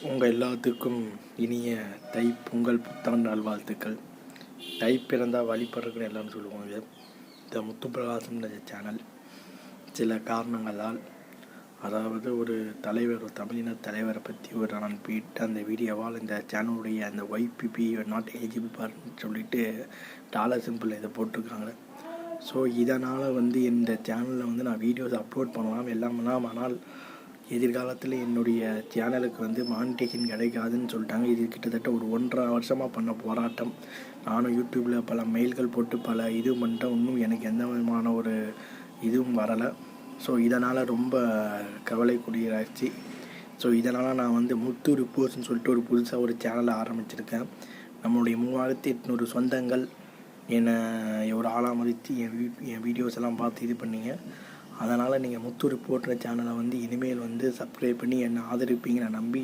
உங்கள் எல்லாத்துக்கும் இனிய தை பொங்கல் புத்தாண்டு நல்வாழ்த்துக்கள். தை பிறந்தால் வழிபடுறதுன்னு எல்லாரும் சொல்லுவாங்க. இந்த முத்து பிரகாசம் சேனல் சில காரணங்களால், அதாவது ஒரு தமிழின தலைவரை பற்றி நான் போயிட்டு அந்த வீடியோவால் இந்த சேனலுடைய அந்த YPP நாட் எலிஜிபிள் பார்ன்னு சொல்லிட்டு டாலர் சிம்பிள் இதை போட்டிருக்காங்க. ஸோ இதனால் இந்த சேனலில் நான் வீடியோஸ் அப்லோட் பண்ணலாம் எல்லாம் பண்ணலாம். ஆனால் எதிர்காலத்தில் என்னுடைய சேனலுக்கு மானிட்டேஷன் கிடைக்காதுன்னு சொல்லிட்டாங்க. இது கிட்டத்தட்ட ஒரு 1.5 வருஷமாக பண்ண போராட்டம். நானும் யூடியூப்பில் பல மெயில்கள் போட்டு பல இது பண்ணிட்டேன். இன்னும் எனக்கு எந்த விதமான ஒரு இதுவும் வரலை. ஸோ இதனால் ரொம்ப கவலைக்குரியராச்சு. ஸோ இதனால் நான் முத்து ரிப்போர்ட்ஸ்னு சொல்லிட்டு ஒரு புதுசாக ஒரு சேனலை ஆரம்பிச்சிருக்கேன். நம்மளுடைய 3800 சொந்தங்கள் என்னை ஒரு ஆளாக மதித்து என் வீடியோஸ் எல்லாம் பார்த்து இது பண்ணிங்க. அதனால் நீங்கள் முத்து ரிப்போர்ட்ற சேனலை இனிமேல் சப்ஸ்கிரைப் பண்ணி என்னை ஆதரிப்பீங்க நான் நம்பி